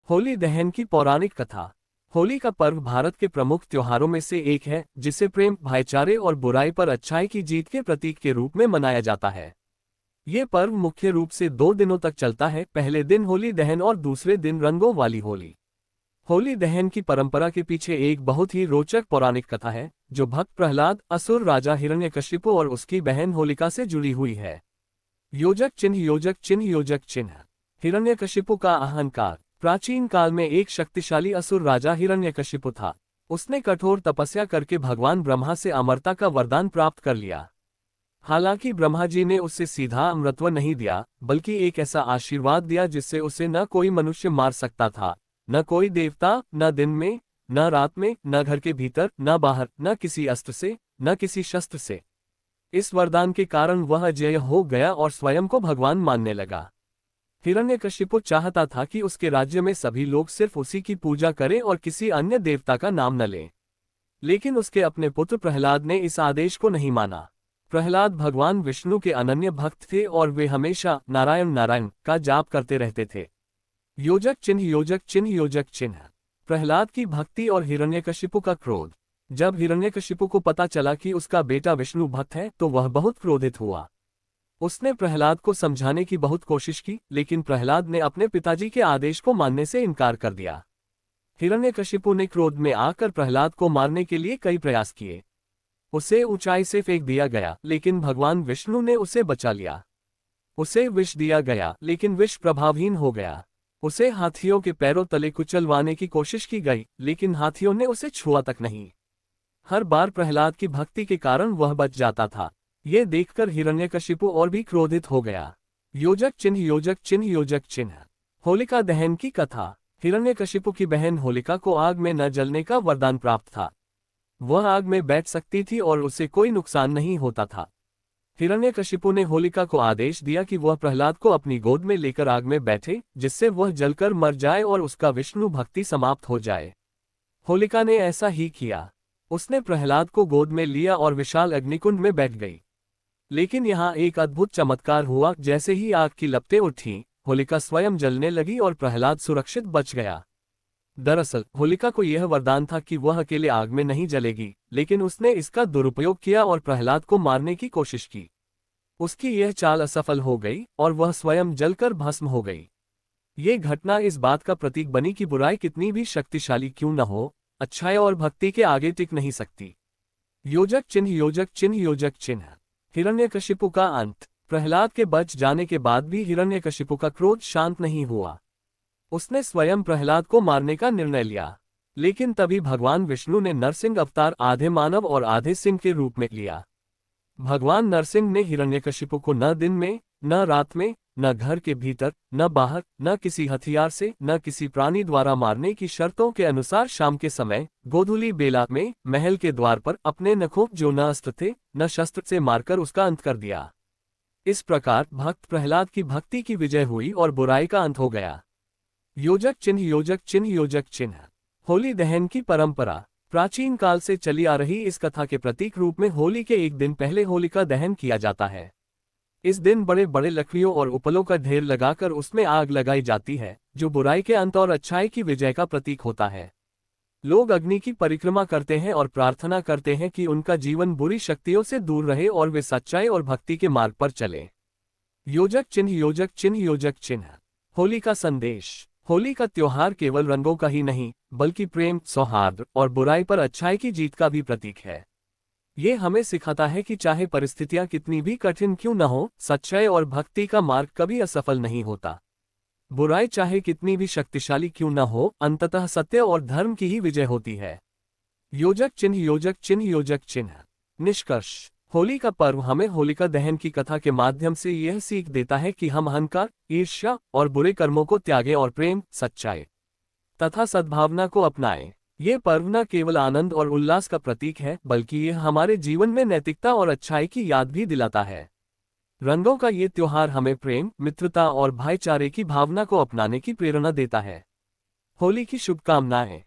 होली दहन की पौराणिक कथा। होली का पर्व भारत के प्रमुख त्योहारों में से एक है, जिसे प्रेम, भाईचारे और बुराई पर अच्छाई की जीत के प्रतीक के रूप में मनाया जाता है। ये पर्व मुख्य रूप से 2 दिनों तक चलता है। पहले दिन होली दहन और दूसरे दिन रंगों वाली होली। होली दहन की परंपरा के पीछे एक बहुत ही रोचक पौराणिक कथा है, जो भक्त प्रहलाद, असुर राजा हिरण्यकशिपु और उसकी बहन होलिका से जुड़ी हुई है। योजक चिन्ह, योजक चिन्ह, योजक चिन्ह। हिरण्यकशिपु का अहंकार। प्राचीन काल में एक शक्तिशाली असुर राजा हिरण्यकशिपु था। उसने कठोर तपस्या करके भगवान ब्रह्मा से अमरता का वरदान प्राप्त कर लिया। हालांकि ब्रह्मा जी ने उसे सीधा अमरत्व नहीं दिया, बल्कि एक ऐसा आशीर्वाद दिया जिससे उसे न कोई मनुष्य मार सकता था, न कोई देवता, न दिन में, न रात में, न घर के भीतर, न बाहर, न किसी अस्त्र से, न किसी शस्त्र से। इस वरदान के कारण वह अजेय हो गया और स्वयं को भगवान मानने लगा। हिरण्यकशिपु चाहता था कि उसके राज्य में सभी लोग सिर्फ उसी की पूजा करें और किसी अन्य देवता का नाम न लें। लेकिन उसके अपने पुत्र प्रहलाद ने इस आदेश को नहीं माना। प्रहलाद भगवान विष्णु के अनन्य भक्त थे और वे हमेशा नारायण नारायण का जाप करते रहते थे। योजक चिन्ह, योजक चिन्ह, योजक चिन्ह। प्रहलाद की भक्ति और हिरण्यकशिपु का क्रोध। जब हिरण्यकशिपु को पता चला कि उसका बेटा विष्णु भक्त है, तो वह बहुत क्रोधित हुआ। उसने प्रहलाद को समझाने की बहुत कोशिश की, लेकिन प्रहलाद ने अपने पिताजी के आदेश को मानने से इनकार कर दिया। हिरण्यकशिपु ने क्रोध में आकर प्रहलाद को मारने के लिए कई प्रयास किए। उसे ऊंचाई से फेंक दिया गया, लेकिन भगवान विष्णु ने उसे बचा लिया। उसे विष दिया गया, लेकिन विष प्रभावहीन हो गया। उसे हाथियों के पैरों तले कुचलवाने की कोशिश की गई, लेकिन हाथियों ने उसे छुआ तक नहीं। हर बार प्रहलाद की भक्ति के कारण वह बच जाता था। ये देखकर हिरण्यकशिपु और भी क्रोधित हो गया। योजक चिन्ह, योजक चिन्ह, योजक चिन्ह। होलिका दहन की कथा। हिरण्यकशिपु की बहन होलिका को आग में न जलने का वरदान प्राप्त था। वह आग में बैठ सकती थी और उसे कोई नुकसान नहीं होता था। हिरण्यकशिपु ने होलिका को आदेश दिया कि वह प्रहलाद को अपनी गोद में लेकर आग में बैठे, जिससे वह जलकर मर जाए और उसका विष्णु भक्ति समाप्त हो जाए। होलिका ने ऐसा ही किया। उसने प्रहलाद को गोद में लिया और विशाल अग्निकुंड में बैठ गई। लेकिन यहाँ एक अद्भुत चमत्कार हुआ। जैसे ही आग की लपटें उठीं, होलिका स्वयं जलने लगी और प्रहलाद सुरक्षित बच गया। दरअसल होलिका को यह वरदान था कि वह अकेले आग में नहीं जलेगी, लेकिन उसने इसका दुरुपयोग किया और प्रहलाद को मारने की कोशिश की। उसकी यह चाल असफल हो गई और वह स्वयं जलकर भस्म हो गई। ये घटना इस बात का प्रतीक बनी कि बुराई कितनी भी शक्तिशाली क्यों न हो, अच्छाई और भक्ति के आगे टिक नहीं सकती। योजक चिन्ह, योजक चिन्ह, योजक चिन्ह। हिरण्यकशिपु का अंत। प्रहलाद के बच जाने के बाद भी हिरण्यकशिपु का क्रोध शांत नहीं हुआ। उसने स्वयं प्रहलाद को मारने का निर्णय लिया। लेकिन तभी भगवान विष्णु ने नरसिंह अवतार आधे मानव और आधे सिंह के रूप में लिया। भगवान नरसिंह ने हिरण्यकशिपु को न दिन में, न रात में, न घर के भीतर, न बाहर, न किसी हथियार से, न किसी प्राणी द्वारा मारने की शर्तों के अनुसार शाम के समय गोधूली बेला में महल के द्वार पर अपने नखों, जो न अस्त्र थे न शस्त्र, से मारकर उसका अंत कर दिया। इस प्रकार भक्त प्रहलाद की भक्ति की विजय हुई और बुराई का अंत हो गया। योजक चिन्ह, योजक चिन्ह, योजक चिन्ह। होली दहन की परंपरा। प्राचीन काल से चली आ रही इस कथा के प्रतीक रूप में होली के एक दिन पहले होलिका दहन किया जाता है। इस दिन बड़े बड़े लकड़ियों और उपलों का ढेर लगाकर उसमें आग लगाई जाती है, जो बुराई के अंत और अच्छाई की विजय का प्रतीक होता है। लोग अग्नि की परिक्रमा करते हैं और प्रार्थना करते हैं कि उनका जीवन बुरी शक्तियों से दूर रहे और वे सच्चाई और भक्ति के मार्ग पर चले। योजक चिन्ह, योजक चिन्ह, योजक चिन्ह। होली का संदेश। होली का त्योहार केवल रंगों का ही नहीं, बल्कि प्रेम, सौहार्द और बुराई पर अच्छाई की जीत का भी प्रतीक है। ये हमें सिखाता है कि चाहे परिस्थितियां कितनी भी कठिन क्यों न हो, सच्चाई और भक्ति का मार्ग कभी असफल नहीं होता। बुराई चाहे कितनी भी शक्तिशाली क्यों न हो, अंततः सत्य और धर्म की ही विजय होती है। योजक चिन्ह, योजक चिन्ह, योजक चिन्ह। निष्कर्ष। होली का पर्व हमें होलिका दहन की कथा के माध्यम से यह सीख देता है कि हम अहंकार, ईर्ष्या और बुरे कर्मों को त्यागें और प्रेम, सच्चाई तथा सद्भावना को अपनाएं। ये पर्व न केवल आनंद और उल्लास का प्रतीक है, बल्कि यह हमारे जीवन में नैतिकता और अच्छाई की याद भी दिलाता है। रंगों का ये त्योहार हमें प्रेम, मित्रता और भाईचारे की भावना को अपनाने की प्रेरणा देता है। होली की शुभकामनाएं।